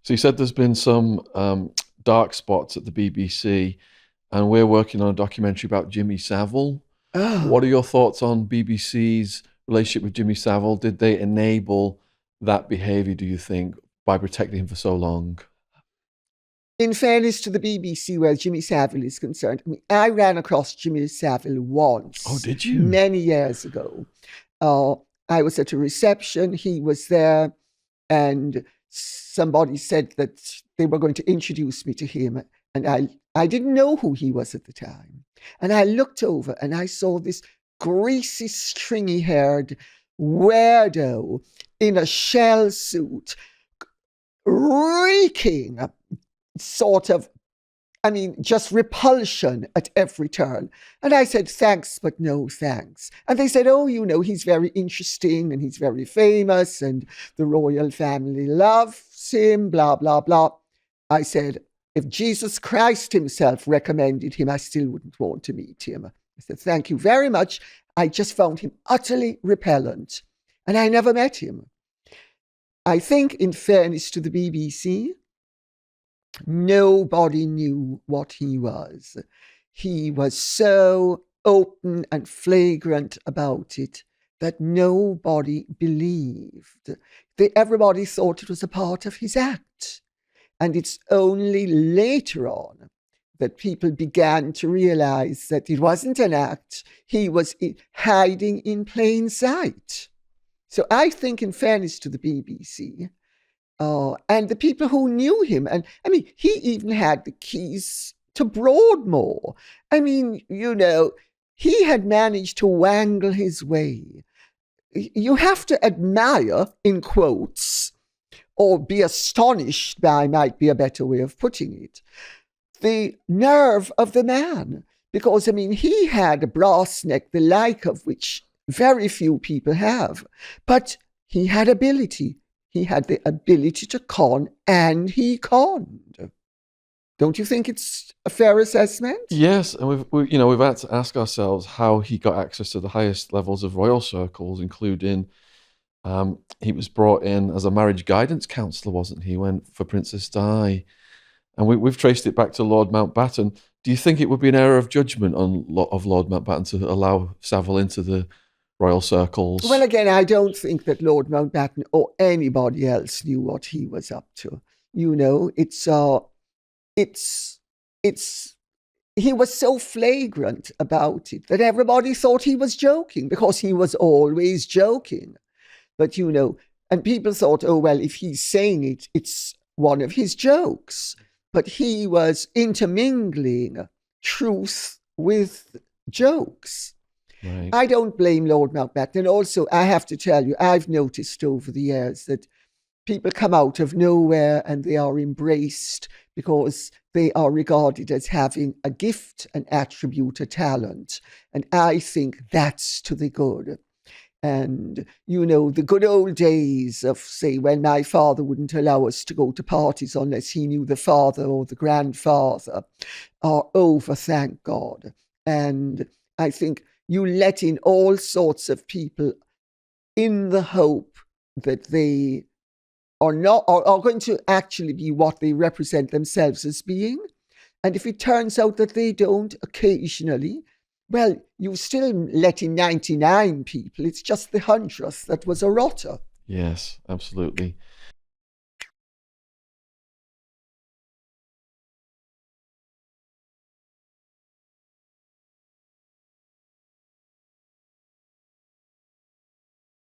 So you said there's been some dark spots at the BBC, and we're working on a documentary about Jimmy Savile. Oh, What are your thoughts on BBC's relationship with Jimmy Savile? Did they enable that behaviour, do you think, by protecting him for so long? in fairness to the BBC, where Jimmy Savile is concerned, I ran across Jimmy Savile Oh, once, did you? many years ago. Uh, I was at a reception, he was there, and somebody said that they were going to introduce me to him. And I didn't know who he was at the time. And I looked over and I saw this greasy, stringy haired weirdo in a shell suit, reeking sort of, just repulsion at every turn. And I said, thanks, but no thanks. And they said, oh, he's very interesting and he's very famous and the royal family loves him, blah, blah, blah. I said, if Jesus Christ himself recommended him, I still wouldn't want to meet him. I said, thank you very much. I just found him utterly repellent. And I never met him. I think, in fairness to the BBC, nobody knew what he was. He was so open and flagrant about it that nobody believed. Everybody thought it was a part of his act. And it's only later on that people began to realize that it wasn't an act. He was hiding in plain sight. So I think, in fairness to the BBC, and the people who knew him, and he even had the keys to Broadmoor. He had managed to wangle his way. You have to admire, in quotes, or be astonished by, might be a better way of putting it, the nerve of the man. Because, he had a brass neck, the like of which very few people have. But he had ability. He had the ability to con, and he conned. Don't you think it's a fair assessment? Yes, and we've had to ask ourselves how he got access to the highest levels of royal circles, including he was brought in as a marriage guidance counsellor, wasn't he, when for Princess Di? And we've traced it back to Lord Mountbatten. Do you think it would be an error of judgment of Lord Mountbatten to allow Savile into the royal circles? Well, again, I don't think that Lord Mountbatten or anybody else knew what he was up to. It's he was so flagrant about it that everybody thought he was joking, because he was always joking. But and people thought, oh, well, if he's saying it, it's one of his jokes. But he was intermingling truth with jokes. Right. I don't blame Lord Mountbatten. And also, I have to tell you, I've noticed over the years that people come out of nowhere and they are embraced because they are regarded as having a gift, an attribute, a talent. And I think that's to the good. And, the good old days of, say, when my father wouldn't allow us to go to parties unless he knew the father or the grandfather, are over, thank God. And I think you let in all sorts of people in the hope that they are going to actually be what they represent themselves as being. And if it turns out that they don't occasionally, well, you still let in 99 people. It's just the 100th that was a rotter. Yes, absolutely.